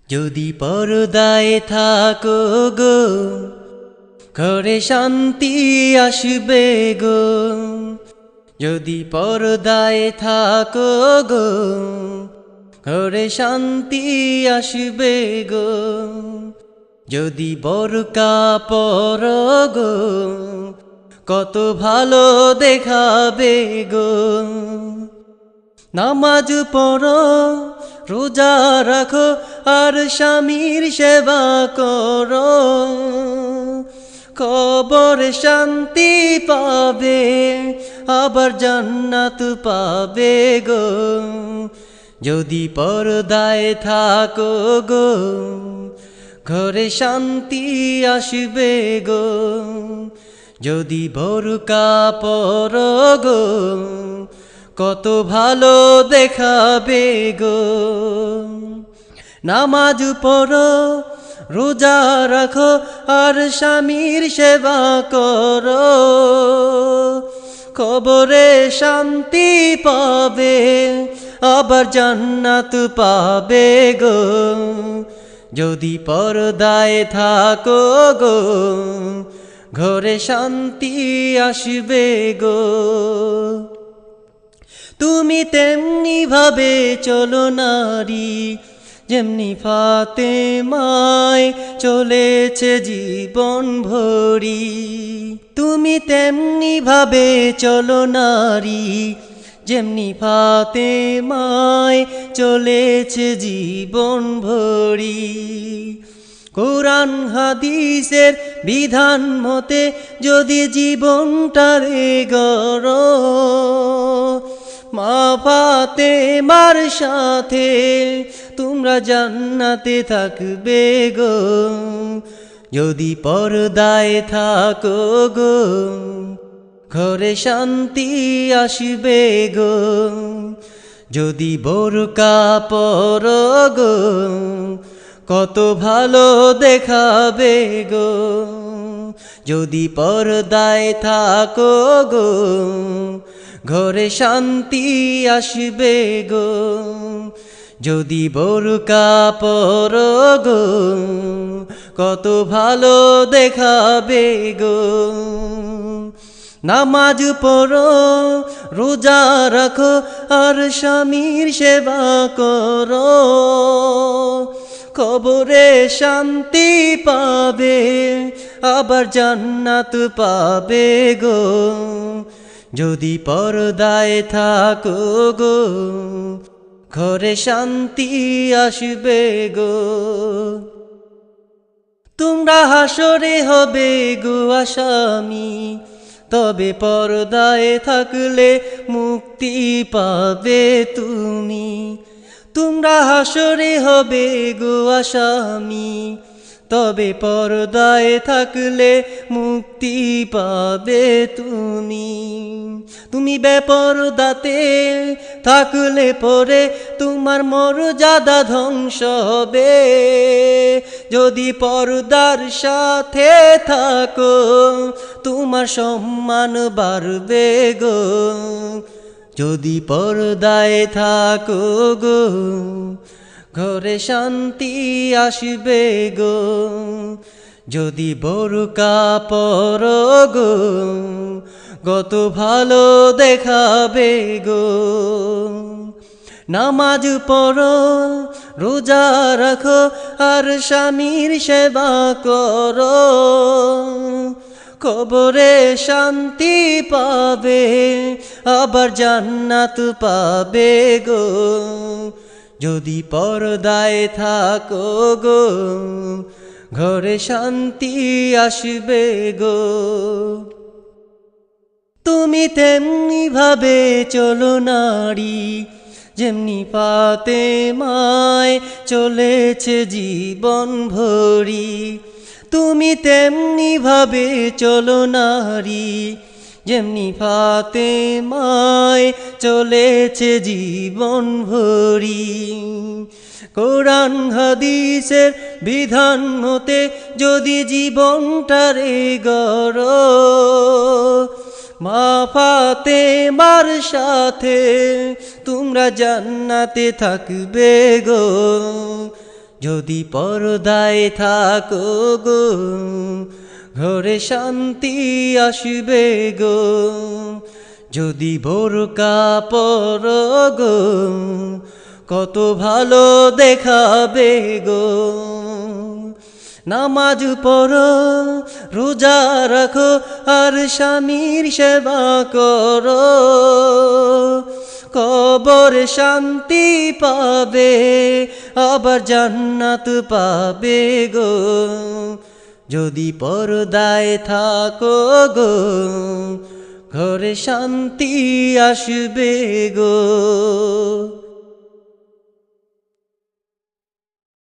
যদি পর্দায় থাকো গো, ঘরে শান্তি আসবে গো। যদি পর্দায় থাকো গো, ঘরে শান্তি আসবে গো। যদি বোরকা পরো গো, কত ভালো দেখাবে গো। নামাজ পড়ো, রোজা রাখো, আর স্বামীর সেবা করো। কবরে শান্তি পাবে, আবার জান্নাত পাবে গো। যদি পর্দায় থাকো গো, ঘরে শান্তি আসবে গো। যদি বোরকা পরো গো, কত ভালো দেখাবে গো। নামাজ পড়ো, রোজা রাখো, আর স্বামীর সেবা করো। কবরে শান্তি পাবে, আবার জান্নাত পাবে গো। যদি পর্দায় থাকো গো, ঘরে শান্তি আসবে গো। তুমি তেমনি ভাবে চলো নারী, যেমনি ফাতেমায় চলেছে জীবন ভরি। তুমি তেমনি ভাবে চলো নারী, যেমনি ফাতেমায় চলেছে জীবন ভরি। কোরআন হাদিসের বিধান মতে যদি জীবনটারে গড়ো, মা ফাতেমার সাথে তোমরা জান্নাতে থাকবে গো। যদি পর্দায় থাকো গো, ঘরে শান্তি আসবে গো। যদি বোরকা পরো গো, কত ভালো দেখাবে গো। যদি পর্দায় থাকো গো, ঘরে শান্তি আসবে গো। যদি বোরকা পরো গো, কত ভালো দেখাবে গো। নামাজ পড়ো, রোজা রাখো, আর স্বামীর সেবা করো। কবরে শান্তি পাবে, আবার জান্নাত পাবে গো। যদি পর্দায় থাকো গো, ঘরে শান্তি আসবে গো। তোমরা হাসরে হবে গো আসামি, তবে পর্দায় থাকলে মুক্তি পাবে তুমি। তোমরা হাসরে হবে গো আসামি, তবে পর্দায় থাকলে মুক্তি পাবে তুমি। তুমি বেপরদাতে থাকলে পরে তোমার মর্যাদা ধ্বংস হবে। যদি পর্দার সাথে থাকো, তোমার সম্মান বাড়বে গো। যদি পর্দায় থাকো গো, ঘরে শান্তি আসবে গো। যদি বোরকা পরো গো, কত ভালো দেখাবে গো। নামাজ পড়ো, রোজা রাখো, আর স্বামীর সেবা করো। কবরে শান্তি পাবে, আবার জান্নাত পাবে গো। যদি পর্দায় থাকো গো, ঘরে শান্তি আসবে গো। তুমি তেমনি ভাবে চলো নারী, যেমনি ফাতেমায় চলেছে জীবন ভরি। তুমি তেমনি ভাবে চলো নারী, যেমনি ফাতেমায় চলেছে জীবন ভরি। কোরআন হাদিসের বিধান মতে যদি জীবনটারে গড়ো, মা ফাতেমার সাথে তোমরা জান্নাতে থাকবে গো। যদি পর্দায় থাকো গো ঘরে শান্তি আসবে গো, যদি বোরকা পরো গো কত ভালো দেখাবে গো। নামাজ পড়ো রোজা রাখো আর স্বামীর সেবা করো, কবরে শান্তি পাবে আবার জান্নাত পাবে গো, যদি পর্দায় থাকো গো ঘরে শান্তি আসবে গো।